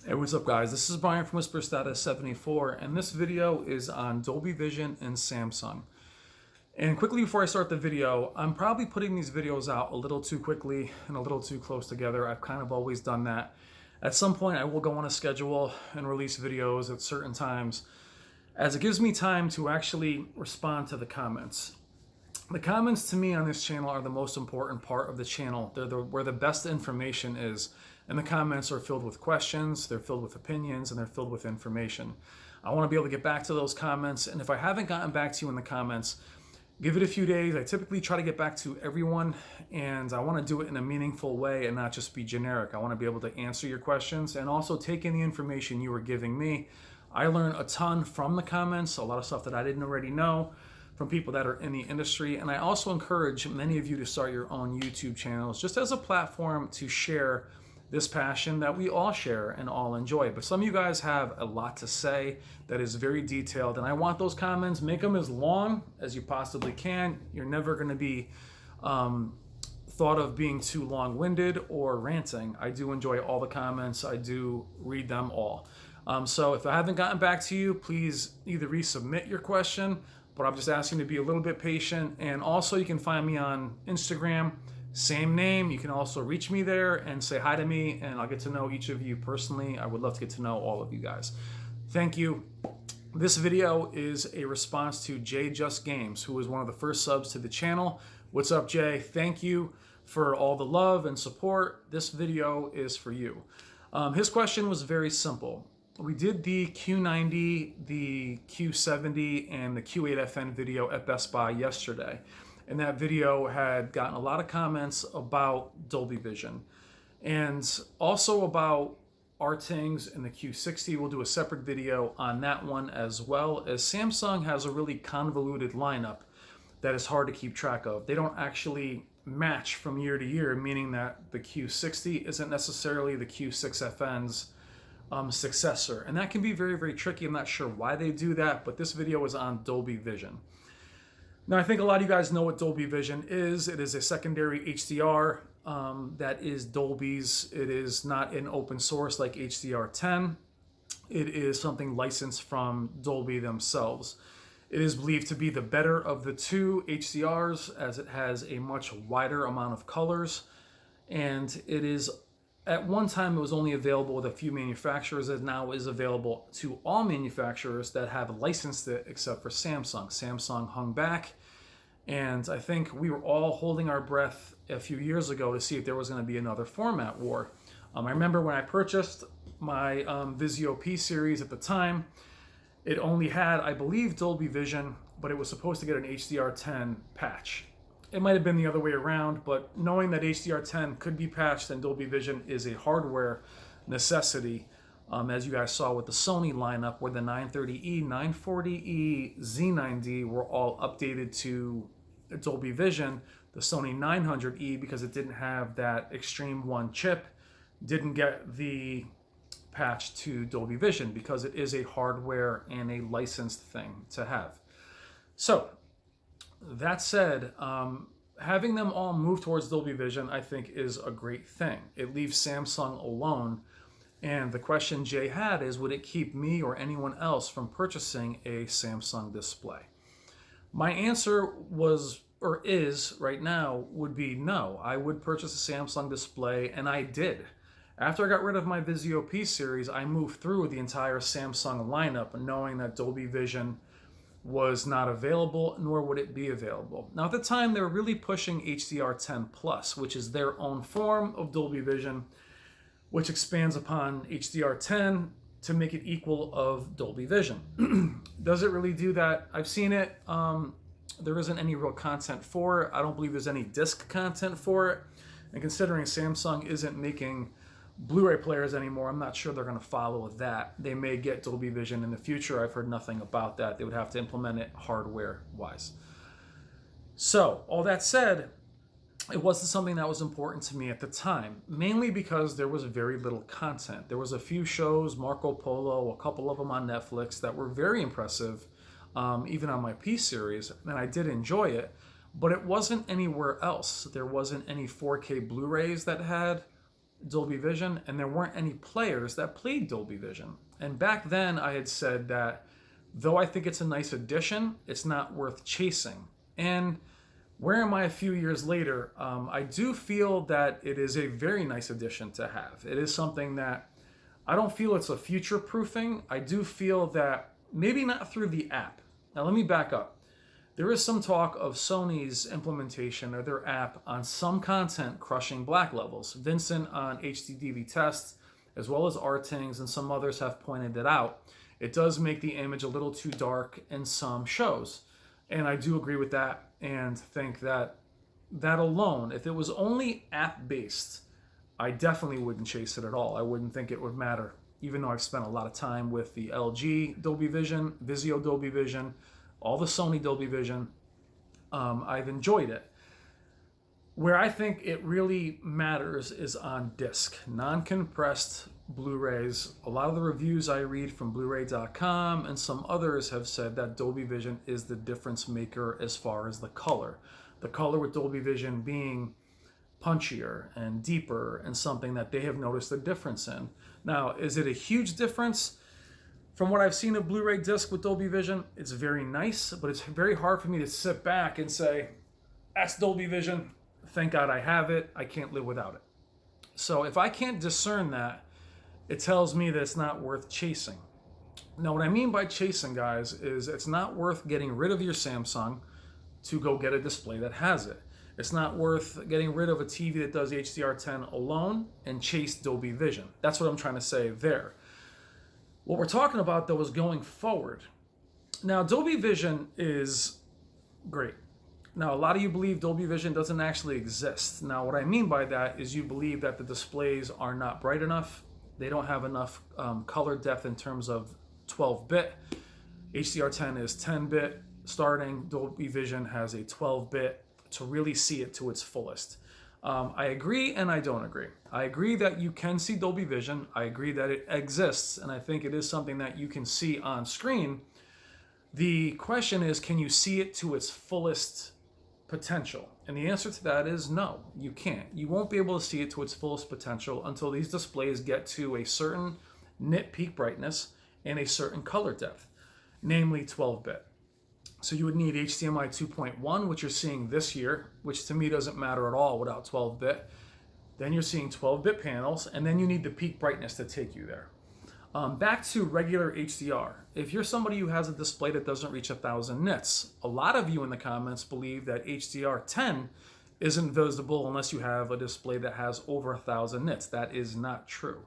Hey, what's up, guys? This is Brian from Whisper Status 74, and this video is on Dolby Vision and Samsung. And quickly before I start the video, I'm probably putting these videos out a little too quickly and a little too close together. I've kind of always done that. At some point, I will go on a schedule and release videos at certain times, as it gives me time to actually respond to the comments. The comments to me on this channel are the most important part of the channel. They're where the best information is. And the comments are filled with questions, they're filled with opinions, and they're filled with information. I want to be able to get back to those comments. And if I haven't gotten back to you in the comments, give it a few days. I typically try to get back to everyone, and I want to do it in a meaningful way and not just be generic. I want to be able to answer your questions and also take in the information you were giving me. I learned a ton from the comments, a lot of stuff that I didn't already know from people that are in the industry. And I also encourage many of you to start your own YouTube channels just as a platform to share this passion that we all share and all enjoy. But some of you guys have a lot to say that is very detailed, and I want those comments, make them as long as you possibly can. You're never going to be thought of being too long-winded or ranting. I do enjoy all the comments. I do read them all. So if I haven't gotten back to you, please either resubmit your question, but I'm just asking to be a little bit patient. And also you can find me on Instagram, same name. You can also reach me there and say hi to me, and I'll get to know each of you personally. I would love to get to know all of you guys. Thank you. This video is a response to Jay Just Games, who was one of the first subs to the channel. What's up, Jay? Thank you for all the love and support. This video is for you. His question was very simple. We did the Q90, the Q70, and the Q8FN video at Best Buy yesterday. And that video had gotten a lot of comments about Dolby Vision and also about Artings and the Q60. We'll do a separate video on that one, as well as Samsung has a really convoluted lineup that is hard to keep track of. They don't actually match from year to year, meaning that the Q60 isn't necessarily the Q6FN's successor. And that can be very, very tricky. I'm not sure why they do that, but this video is on Dolby Vision. Now, I think a lot of you guys know what Dolby Vision is. It is a secondary HDR that is Dolby's. It is not an open source like HDR10. It is something licensed from Dolby themselves. It is believed to be the better of the two HDRs, as it has a much wider amount of colors. And it is, at one time, it was only available with a few manufacturers. It now is available to all manufacturers that have licensed it, except for Samsung. Samsung hung back, and I think we were all holding our breath a few years ago to see if there was going to be another format war. I remember when I purchased my Vizio P series at the time, it only had, I believe, Dolby Vision, but it was supposed to get an HDR10 patch. It might have been the other way around, but knowing that HDR10 could be patched and Dolby Vision is a hardware necessity, as you guys saw with the Sony lineup, where the 930E, 940E, Z9D were all updated to Dolby Vision. The Sony 900E, because it didn't have that Extreme 1 chip, didn't get the patch to Dolby Vision because it is a hardware and a licensed thing to have. So, that said, having them all move towards Dolby Vision, I think, is a great thing. It leaves Samsung alone. And the question Jay had is, would it keep me or anyone else from purchasing a Samsung display? My answer was, or is right now, would be no. I would purchase a Samsung display, and I did. After I got rid of my Vizio P series, I moved through the entire Samsung lineup, knowing that Dolby Vision was not available, nor would it be available. Now, at the time, they were really pushing HDR10 Plus, which is their own form of Dolby Vision, which expands upon HDR10 to make it equal of Dolby Vision. Does it really do that? I've seen it. There isn't any real content for it. I don't believe there's any disc content for it. And considering Samsung isn't making Blu-ray players anymore, I'm not sure they're going to follow that. They may get Dolby Vision in the future. I've heard nothing about that. They would have to implement it hardware-wise. So, all that said, it wasn't something that was important to me at the time, mainly because there was very little content. There was a few shows, Marco Polo, a couple of them on Netflix, that were very impressive, even on my P series, and I did enjoy it, but it wasn't anywhere else. There wasn't any 4K Blu-rays that had Dolby Vision, and there weren't any players that played Dolby Vision. And back then I had said that though I think it's a nice addition, it's not worth chasing. And where am I a few years later? I do feel that it is a very nice addition to have. It is something that I don't feel it's a future proofing. I do feel that maybe not through the app. Now let me back up. There is some talk of Sony's implementation of their app on some content crushing black levels. Vincent on HDTV Test, as well as Artings and some others have pointed it out. It does make the image a little too dark in some shows. And I do agree with that and think that that alone, if it was only app-based, I definitely wouldn't chase it at all. I wouldn't think it would matter, even though I've spent a lot of time with the LG Dolby Vision, Vizio Dolby Vision, all the Sony Dolby Vision. I've enjoyed it. Where I think it really matters is on disc, non-compressed Blu-rays. A lot of the reviews I read from Blu-ray.com and some others have said that Dolby Vision is the difference maker as far as the color. The color with Dolby Vision being punchier and deeper and something that they have noticed a difference in. Now, is it a huge difference? From what I've seen of Blu-ray disc with Dolby Vision, it's very nice, but it's very hard for me to sit back and say, that's Dolby Vision. Thank God I have it. I can't live without it. So if I can't discern that, it tells me that it's not worth chasing. Now, what I mean by chasing, guys, is it's not worth getting rid of your Samsung to go get a display that has it. It's not worth getting rid of a TV that does HDR10 alone and chase Dolby Vision. That's what I'm trying to say there. What we're talking about, though, is going forward. Now, Dolby Vision is great. Now, a lot of you believe Dolby Vision doesn't actually exist. Now, what I mean by that is you believe that the displays are not bright enough. They don't have enough color depth in terms of 12-bit. HDR10 is 10-bit starting. Dolby Vision has a 12-bit to really see it to its fullest. I agree and I don't agree. I agree that you can see Dolby Vision. I agree that it exists, and I think it is something that you can see on screen. The question is, can you see it to its fullest potential? And the answer to that is no, you can't. You won't be able to see it to its fullest potential until these displays get to a certain nit peak brightness and a certain color depth, namely 12-bit. So you would need HDMI 2.1, which you're seeing this year, which to me doesn't matter at all without 12-bit. Then you're seeing 12-bit panels, and then you need the peak brightness to take you there. Back to regular HDR. If you're somebody who has a display that doesn't reach 1,000 nits, a lot of you in the comments believe that HDR10 isn't visible unless you have a display that has over 1,000 nits. That is not true.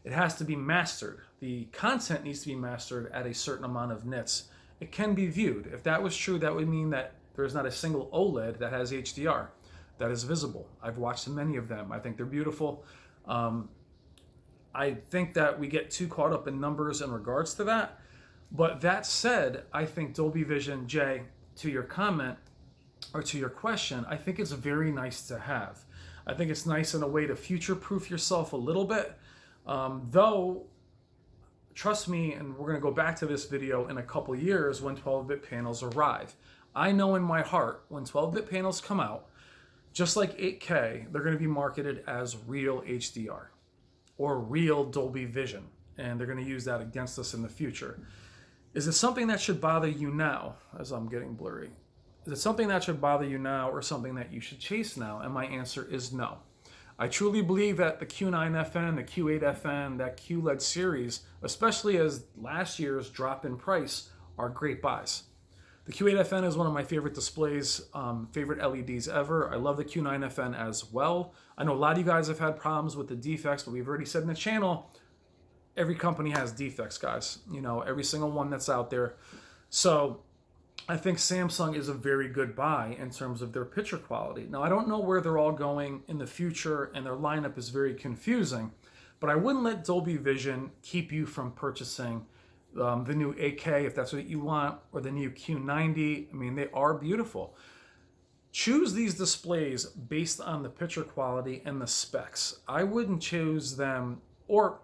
It has to be mastered. The content needs to be mastered at a certain amount of nits. It can be viewed. If that was true, that would mean that there's not a single OLED that has HDR that is visible. I've watched many of them. I think they're beautiful. I think that we get too caught up in numbers in regards to that. But that said, I think Dolby Vision, Jay, to your comment or to your question, I think it's very nice to have. I think it's nice in a way to future-proof yourself a little bit. Though, trust me, and we're going to go back to this video in a couple years when 12-bit panels arrive. I know in my heart when 12-bit panels come out, just like 8K, they're going to be marketed as real HDR or real Dolby Vision, and they're going to use that against us in the future. Is it something that should bother you now, as I'm getting blurry? Is it something that should bother you now or something that you should chase now? And my answer is no. I truly believe that the Q9FN, the Q8FN, that QLED series, especially as last year's drop in price, are great buys. The Q8FN is one of my favorite displays, favorite LEDs ever. I love the Q9FN as well. I know a lot of you guys have had problems with the defects, but we've already said in the channel, every company has defects, guys. You know, every single one that's out there. So I think Samsung is a very good buy in terms of their picture quality. Now, I don't know where they're all going in the future, and their lineup is very confusing, but I wouldn't let Dolby Vision keep you from purchasing the new 8K if that's what you want, or the new Q90. I mean, they are beautiful. Choose these displays based on the picture quality and the specs. I wouldn't choose them, or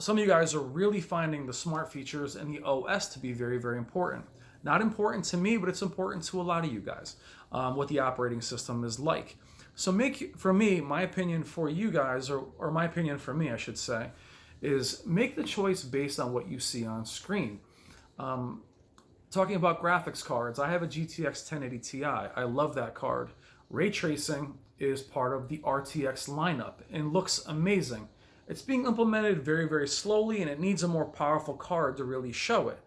some of you guys are really finding the smart features and the OS to be very, very important. Not important to me, but it's important to a lot of you guys, what the operating system is like. So for me, my opinion for you guys, or my opinion for me, I should say, is make the choice based on what you see on screen. Talking about graphics cards, I have a GTX 1080 Ti. I love that card. Ray tracing is part of the RTX lineup and looks amazing. It's being implemented very, very slowly, and it needs a more powerful card to really show it.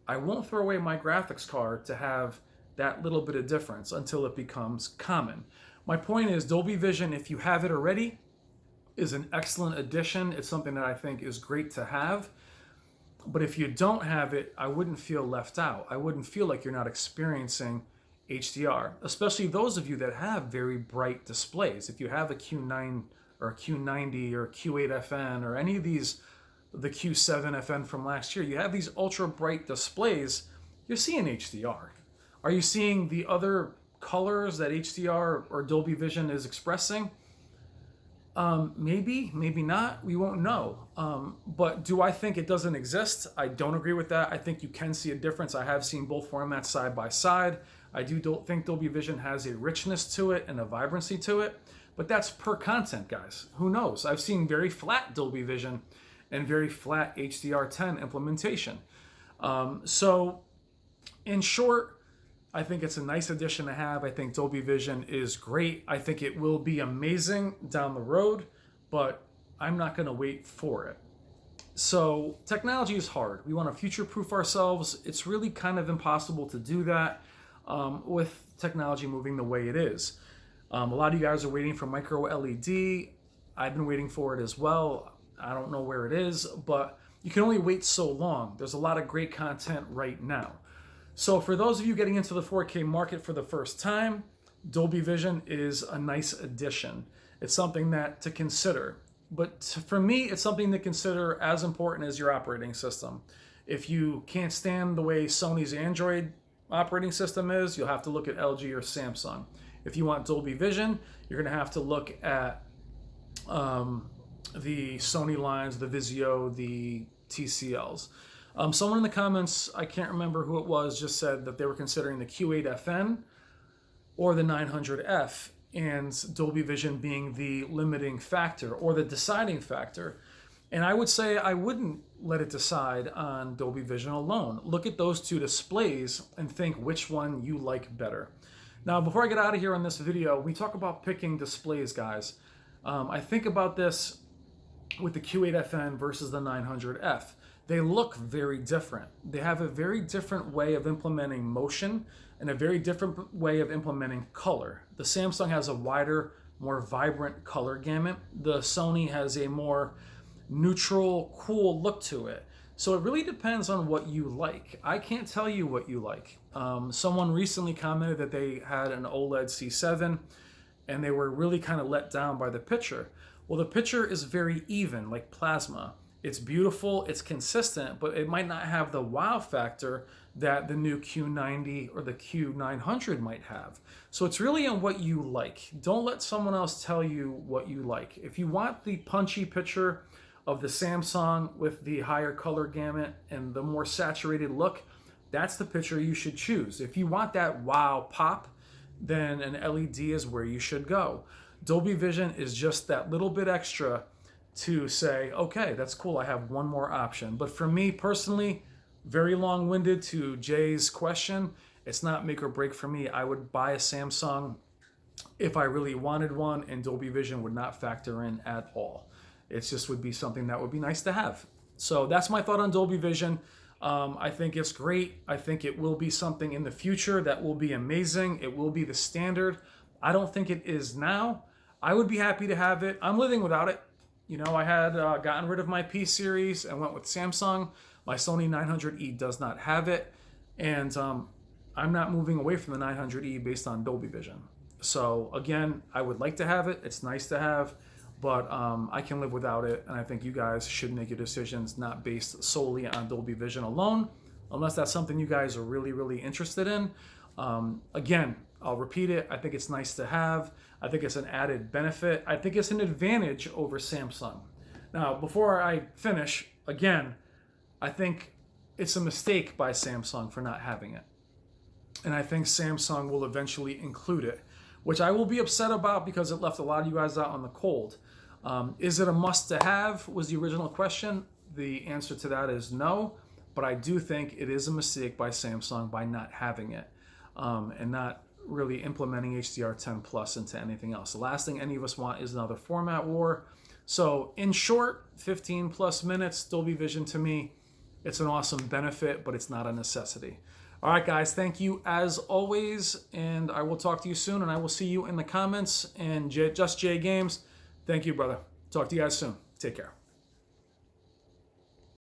I won't throw away my graphics card to have that little bit of difference until it becomes common. My point is, Dolby Vision, if you have it already, is an excellent addition. It's something that I think is great to have. But if you don't have it, I wouldn't feel left out. I wouldn't feel like you're not experiencing HDR, especially those of you that have very bright displays. If you have a Q9 or a Q90 or Q8FN or any of these, the Q7FN from last year, you have these ultra bright displays, you're seeing HDR. Are you seeing the other colors that HDR or Dolby Vision is expressing? Maybe, maybe not. We won't know. But do I think it doesn't exist? I don't agree with that. I think you can see a difference. I have seen both formats side by side. I don't think Dolby Vision has a richness to it and a vibrancy to it, but that's per content, guys. Who knows? I've seen very flat Dolby Vision and very flat HDR10 implementation. So in short, I think it's a nice addition to have. I think Dolby Vision is great. I think it will be amazing down the road, but I'm not going to wait for it. So technology is hard. We want to future-proof ourselves. It's really kind of impossible to do that with technology moving the way it is. A lot of you guys are waiting for micro LED. I've been waiting for it as well. I don't know where it is, but you can only wait so long. There's a lot of great content right now. So for those of you getting into the 4K market for the first time, Dolby Vision is a nice addition. It's something to consider. But for me, it's something to consider as important as your operating system. If you can't stand the way Sony's Android operating system is, you'll have to look at LG or Samsung. If you want Dolby Vision, you're going to have to look at the Sony lines, the Vizio, the TCLs. Someone in the comments, I can't remember who it was, just said that they were considering the Q8FN or the 900F, and Dolby Vision being the limiting factor or the deciding factor. And I would say I wouldn't let it decide on Dolby Vision alone. Look at those two displays and think which one you like better. Now, before I get out of here on this video, we talk about picking displays, guys. I think about this with the Q8FN versus the 900F. They look very different. They have a very different way of implementing motion and a very different way of implementing color. The Samsung has a wider, more vibrant color gamut. The Sony has a more neutral, cool look to it. So it really depends on what you like. I can't tell you what you like. Someone recently commented that they had an OLED C7 and they were really kind of let down by the picture. Well, the picture is very even, like plasma. It's beautiful, it's consistent, but it might not have the wow factor that the new Q90 or the Q900 might have. So it's really on what you like. Don't let someone else tell you what you like. If you want the punchy picture of the Samsung with the higher color gamut and the more saturated look, that's the picture you should choose. If you want that wow pop, then an LED is where you should go. Dolby Vision is just that little bit extra to say, okay, that's cool, I have one more option. But for me personally, very long-winded to Jay's question, it's not make or break for me. I would buy a Samsung if I really wanted one, and Dolby Vision would not factor in at all. It just would be something that would be nice to have. So that's my thought on Dolby Vision. I think it's great. I think it will be something in the future that will be amazing. It will be the standard. I don't think it is now. I would be happy to have it. I'm living without it. You know, I had gotten rid of my P series and went with Samsung. My Sony 900E does not have it. And I'm not moving away from the 900E based on Dolby Vision. So again, I would like to have it. It's nice to have, but I can live without it. And I think you guys should make your decisions not based solely on Dolby Vision alone, unless that's something you guys are really, really interested in. Again, I'll repeat it. I think it's nice to have. I think it's an added benefit. I think it's an advantage over Samsung. Now, before I finish, again, I think it's a mistake by Samsung for not having it. And I think Samsung will eventually include it. which I will be upset about because it left a lot of you guys out on the cold. Is it a must to have was the original question. The answer to that is no, but I do think it is a mistake by Samsung by not having it and not really implementing HDR10 Plus into anything else. The last thing any of us want is another format war. So in short, 15 plus minutes, Dolby Vision to me, it's an awesome benefit, but it's not a necessity. All right, guys, thank you as always, and I will talk to you soon, and I will see you in the comments. And Just J Games, thank you, brother. Talk to you guys soon. Take care.